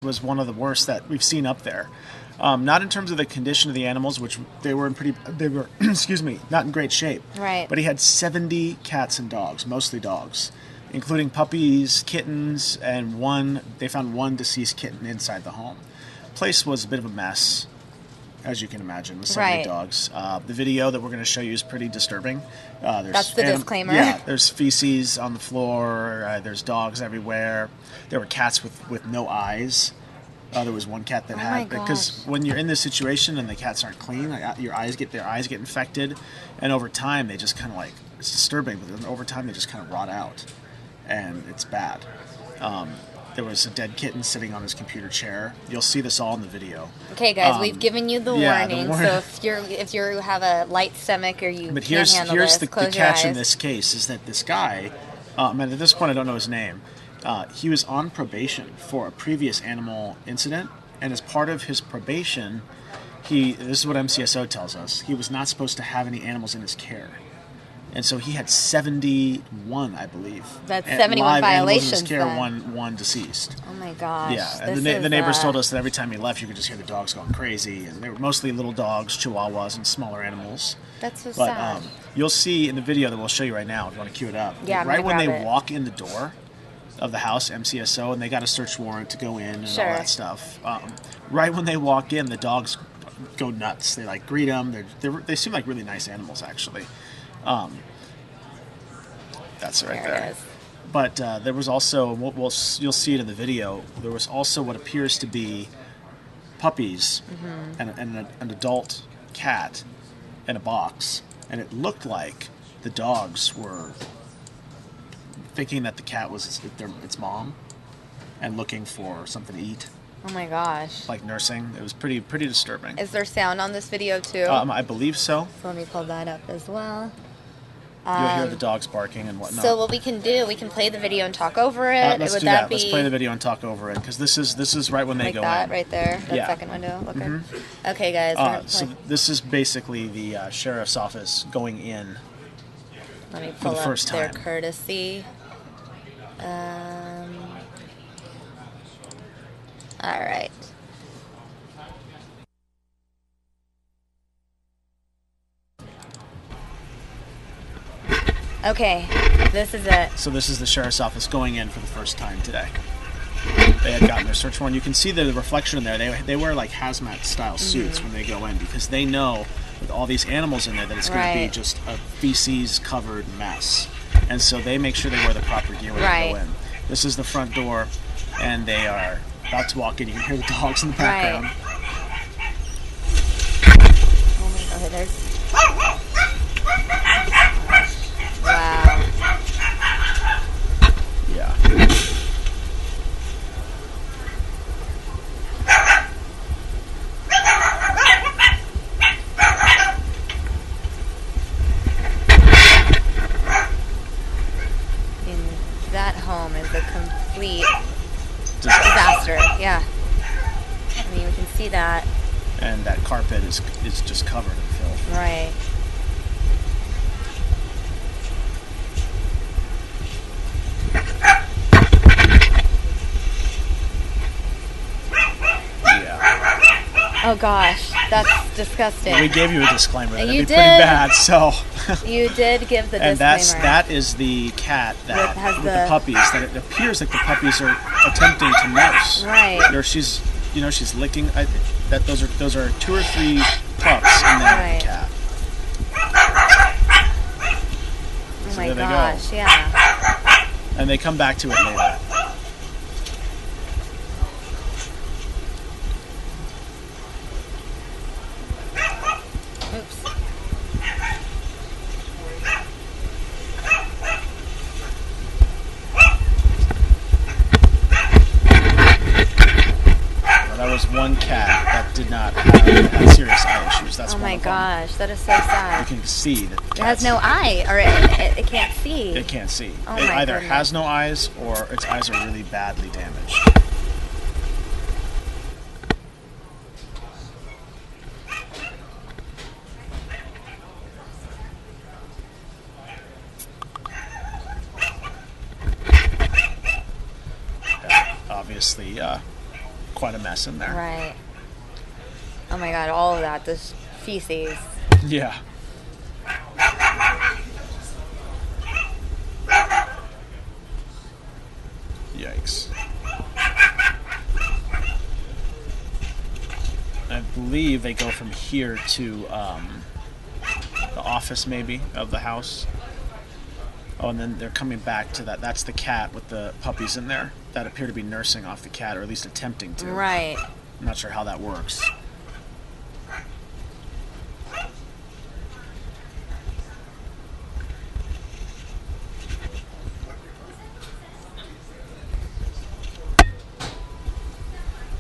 was one of the worst that we've seen up there. Not in terms of the condition of the animals, which they were excuse me, not in great shape. Right. But he had 70 cats and dogs, mostly dogs, including puppies, kittens, and they found one deceased kitten inside the home. Place was a bit of a mess, as you can imagine, with so many dogs. The video that we're going to show you is pretty disturbing. That's the disclaimer. Yeah, there's feces on the floor. There's dogs everywhere. There were cats with no eyes. There was one cat that had, because when you're in this situation and the cats aren't clean, their eyes get infected, and over time they just kind of it's disturbing. But then over time they just kind of rot out, and it's bad. There was a dead kitten sitting on his computer chair. You'll see this all in the video. Okay, guys, we've given you the warning. So if you have a light stomach or you can't handle this, the catch in this case is that this guy, and at this point I don't know his name, he was on probation for a previous animal incident, and as part of his probation, this is what MCSO tells us, he was not supposed to have any animals in his care. And so he had 71, I believe. That's 71 violations. In his care, one deceased. Oh my gosh! Yeah, and the neighbors told us that every time he left, you could just hear the dogs going crazy, and they were mostly little dogs, chihuahuas, and smaller animals. That's so sad. You'll see in the video that we'll show you right now. If you want to cue it up. Yeah, right when they walk in the door of the house, MCSO, and they got a search warrant to go in and all that stuff. Right when they walk in, the dogs go nuts. They greet them. They seem like really nice animals, actually. That's right there. But there was also, you'll see it in the video, there was also what appears to be puppies and an adult cat in a box. And it looked like the dogs were thinking that the cat was its mom and looking for something to eat. Oh my gosh. Like nursing. It was pretty disturbing. Is there sound on this video too? I believe so. So let me pull that up as well. You'll hear the dogs barking and whatnot. So what we can do, we can play the video and talk over it. Let's do that. Let's play the video and talk over it, because this is right when they go in. Like that, right there, that second window. Okay. Okay, guys. So this is basically the sheriff's office going in. Let me pull for the first their time. courtesy. All right. Okay, this is it. So this is the sheriff's office going in for the first time today. They had gotten their search warrant. You can see the reflection in there. They wear like hazmat style suits when they go in, because they know with all these animals in there that it's going to be just a feces covered mess. And so they make sure they wear the proper gear when they go in. This is the front door, and they are about to walk in. You can hear the dogs in the background. Oh my God, there's... Wow. Yeah. And that home is a complete disaster. Yeah. I mean, we can see that. And that carpet is just covered in filth. Right. Oh gosh, that's disgusting. We gave you a disclaimer. That'd be did. pretty bad. So you did give the and disclaimer. that is the cat that has with the puppies. That it appears like the puppies are attempting to nurse. Right. She's licking. Those are 2 or 3 pups in that cat. Oh my gosh, yeah. And they come back to it later. Oops. Well, that was one cat that did not have serious eye issues. That's oh one my of them. gosh, that is so sad. You can see that it has no eye, or it can't see. It can't see. Oh it my either goodness. has no eyes or its eyes are really badly damaged. Obviously, quite a mess in there. Right. Oh my God, all of that, this feces. Yeah. Yikes. I believe they go from here to the office, maybe, of the house. Oh, and then they're coming back to that. That's the cat with the puppies in there that appear to be nursing off the cat, or at least attempting to. Right. I'm not sure how that works.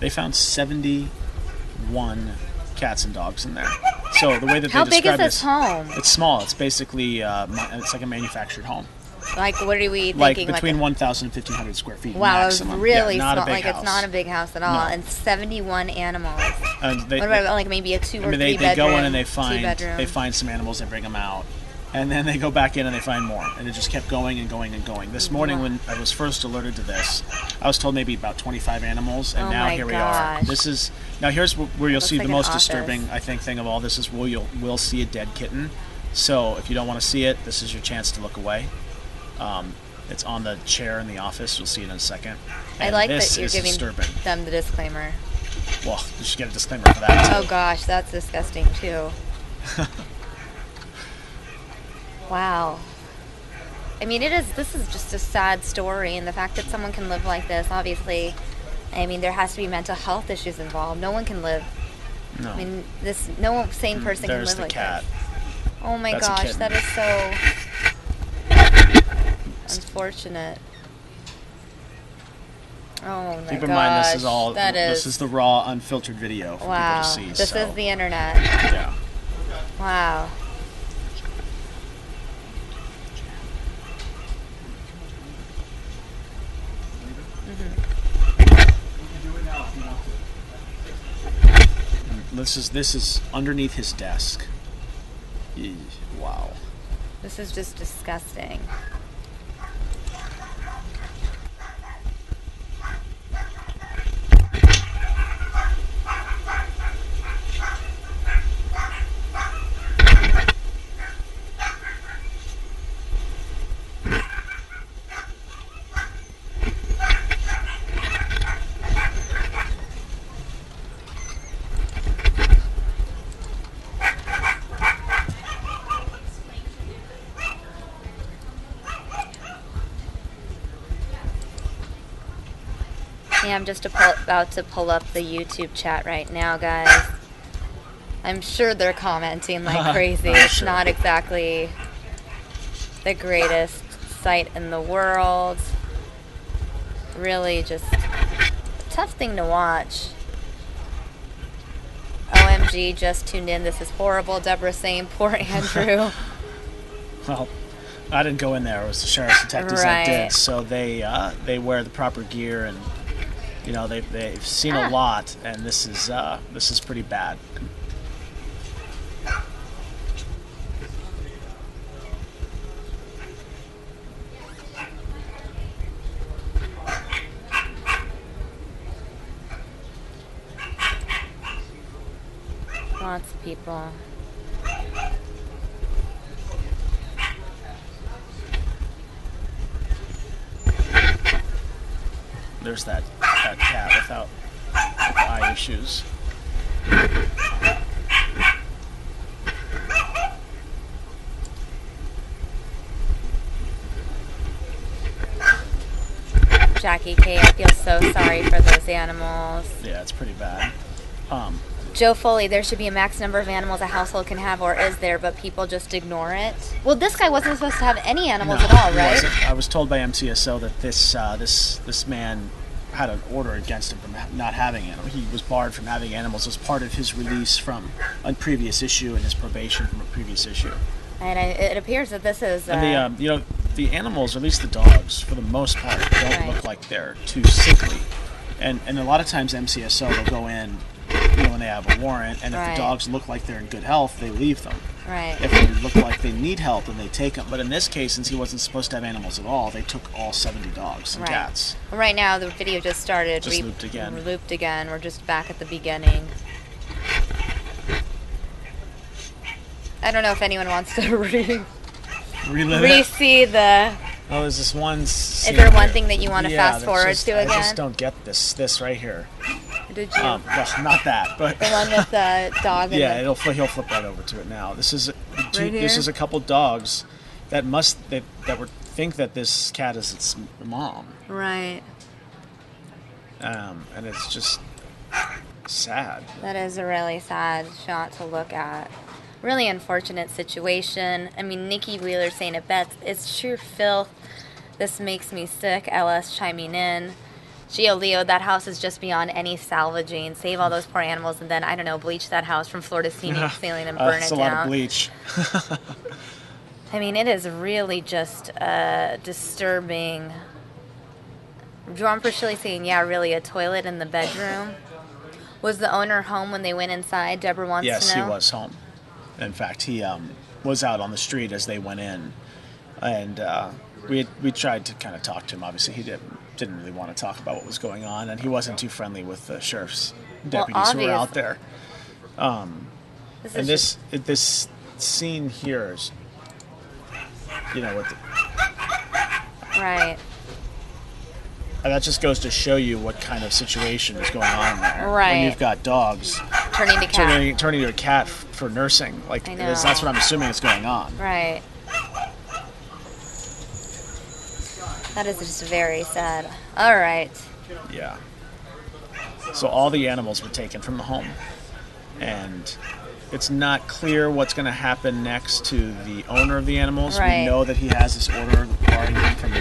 They found 71 cats and dogs in there. So the way that How they big is describe this home? It's small. It's basically it's like a manufactured home. Like, what are we thinking? Like between 1,000 and 1,500 square feet wow, maximum. It's really not small. A big like house. It's not a big house at all. No. And 71 animals. And what about like maybe a 2 or 3 bedroom? They go in and they find some animals, they bring them out, and then they go back in and they find more, and it just kept going and going and going. This morning when I was first alerted to this, I was told maybe about 25 animals, and now here we are. Here's where you'll see the most disturbing, I think, thing of all this is we'll see a dead kitten. So if you don't want to see it, this is your chance to look away. It's on the chair in the office. You'll see it in a second. And I like that you're giving them the disclaimer. Well, you should get a disclaimer for that too. Oh gosh, that's disgusting too. Wow. I mean, this is just a sad story, and the fact that someone can live like this, obviously, I mean, there has to be mental health issues involved. No one can live. No. I mean, no sane person can live like cat. this. Oh my gosh, that is so unfortunate. Oh my gosh. Keep in mind, this is the raw, unfiltered video for people to see. This is the internet. Yeah. Wow. This is underneath his desk. Wow. This is just disgusting. Yeah, I'm just about to pull up the YouTube chat right now, guys. I'm sure they're commenting like crazy. It's not exactly the greatest sight in the world. Really just a tough thing to watch. OMG, just tuned in. This is horrible. Deborah saying, poor Andrew. Well, I didn't go in there. It was the sheriff's detectives that did. So they wear the proper gear, and you know they've seen a lot, and this is pretty bad. Lots of people. There's that cat with eye issues. Jackie K, I feel so sorry for those animals. Yeah, it's pretty bad. Joe Foley, there should be a max number of animals a household can have, or is there, but people just ignore it? Well, this guy wasn't supposed to have any animals at all, right? He wasn't. I was told by MCSO that this man had an order against him from not having animals. He was barred from having animals as part of his release from a previous issue and his probation from a previous issue. And it appears that this is... And the animals, or at least the dogs, for the most part, don't look like they're too sickly. And a lot of times MCSO will go in when they have a warrant, and if the dogs look like they're in good health, they leave them. Right. If they look like they need help, then they take them. But in this case, since he wasn't supposed to have animals at all, they took all 70 dogs and cats. Right now, the video just started. Just looped again. Looped again. We're just back at the beginning. I don't know if anyone wants to re-see the... Oh, there's this one scene. Is there one thing that you want to fast forward to again? I just don't get this right here. Did you? Well, not that, but the one with the dog. Yeah, he'll flip right over to it now. This is this is a couple dogs that think that this cat is its mom. Right. And it's just sad. That is a really sad shot to look at. Really unfortunate situation. I mean, Nikki Wheeler saying it best. It's true filth. This makes me sick. LS chiming in. Gio Leo, that house is just beyond any salvaging. Save all those poor animals and then, I don't know, bleach that house from floor to ceiling and burn it down. That's a lot of bleach. I mean, it is really just disturbing. John Pershilly saying, yeah, really, a toilet in the bedroom. Was the owner home when they went inside? Deborah wants to know. Yes, he was home. In fact, he was out on the street as they went in. And we tried to kind of talk to him. Obviously, he didn't really want to talk about what was going on, and he wasn't too friendly with the sheriff's deputies who were out there. This scene here is, right. And that just goes to show you what kind of situation is going on there. Right. When you've got dogs turning to a cat for nursing. Like, that's what I'm assuming is going on. Right. That is just very sad. All right. Yeah. So all the animals were taken from the home. And it's not clear what's going to happen next to the owner of the animals. Right. We know that he has this order barring him from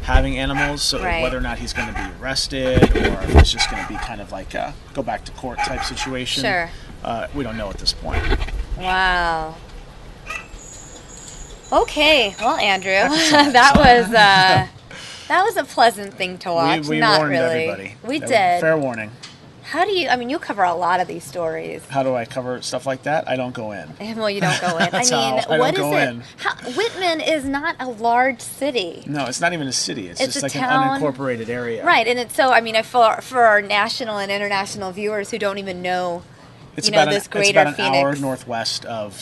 having animals, so whether or not he's going to be arrested or if it's just going to be kind of like a go back to court type situation. Sure. We don't know at this point. Wow. Okay. Well, Andrew, that was a pleasant thing to watch. We Not warned really. everybody. We did. Fair warning. How do you? I mean, you cover a lot of these stories. How do I cover stuff like that? I don't go in. Well, you don't go in. That's what is it? Whitman is not a large city. No, it's not even a city. It's just like town, an unincorporated area. Right, and it's so. I mean, for our national and international viewers who don't even know, this greater Phoenix. It's about an hour northwest of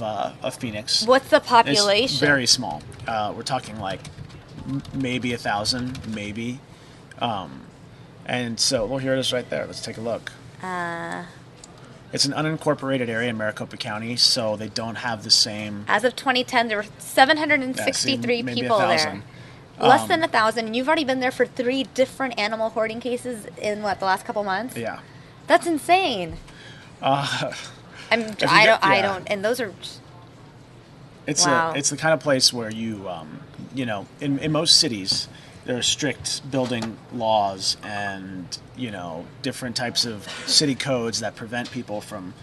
Phoenix. What's the population? It's very small. We're talking like maybe 1,000, maybe. And so, well, here it is right there. Let's take a look. It's an unincorporated area in Maricopa County, so they don't have the same... As of 2010, there were 763 people there. Less than 1,000, and you've already been there for 3 different animal hoarding cases in, the last couple months? Yeah. That's insane. And those are... Wow. It's the kind of place where you, in most cities... There are strict building laws and, different types of city codes that prevent people from,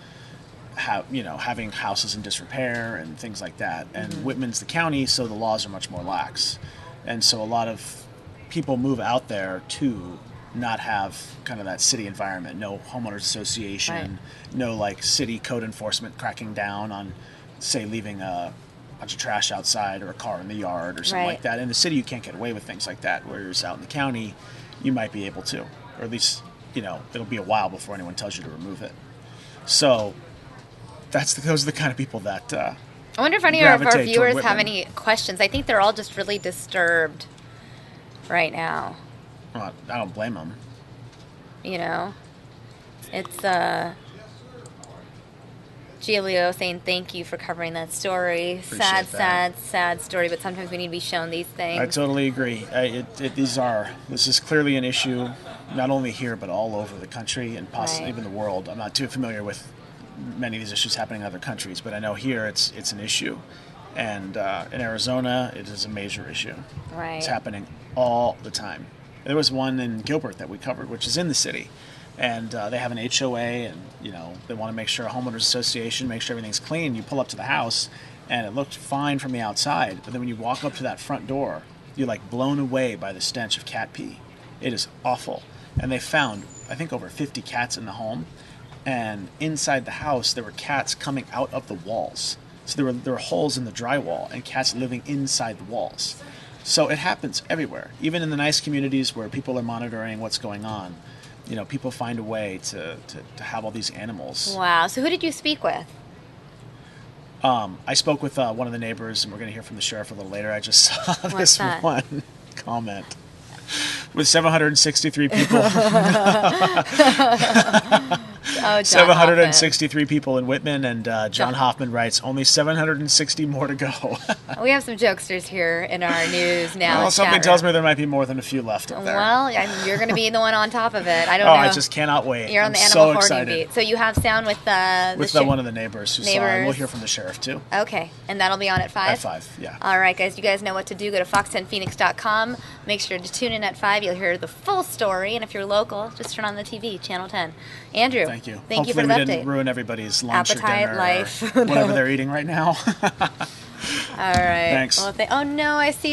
having houses in disrepair and things like that. And Whitman's the county, so the laws are much more lax. And so a lot of people move out there to not have kind of that city environment. No homeowners association, no city code enforcement cracking down on, say, leaving a bunch of trash outside or a car in the yard or something like that. In the city, you can't get away with things like that, whereas out in the county, you might be able to. Or at least, it'll be a while before anyone tells you to remove it. So those are the kind of people that I wonder if any of our viewers have any questions. I think they're all just really disturbed right now. Well, I don't blame them. It's... Giulio saying thank you for covering that story. Sad story, but sometimes we need to be shown these things. I totally agree. This is clearly an issue, not only here, but all over the country and possibly even the world. I'm not too familiar with many of these issues happening in other countries, but I know here it's an issue. And in Arizona, it is a major issue. Right. It's happening all the time. There was one in Gilbert that we covered, which is in the city. And they have an HOA, and they want to make sure a homeowners association, make sure everything's clean. You pull up to the house, and it looked fine from the outside, but then when you walk up to that front door, you're blown away by the stench of cat pee. It is awful. And they found, I think, over 50 cats in the home, and inside the house there were cats coming out of the walls. So there were holes in the drywall and cats living inside the walls. So it happens everywhere, even in the nice communities where people are monitoring what's going on. You know, people find a way to have all these animals. Wow. So who did you speak with? I spoke with one of the neighbors, and we're going to hear from the sheriff a little later. I just saw this one comment. With 763 people. 763 people in Whitman, and John Hoffman writes, only 760 more to go. We have some jokesters here in our news now. Well, something tells me there might be more than a few left up there. Well, you're going to be the one on top of it. I don't know. I just cannot wait. You're on the animal hoarding beat. So you have sound with one of the neighbors who saw it. We'll hear from the sheriff too. Okay, and that'll be on at 5? At 5, yeah. All right, guys, you guys know what to do. Go to fox10phoenix.com. Make sure to tune in at 5. You'll hear the full story, and if you're local, just turn on the TV, Channel 10. Andrew, thank you. Thank you for the Hopefully we update. didn't ruin everybody's lunch Appetite, or dinner life. or whatever they're eating right now. All right. Thanks. Well, oh, no, I see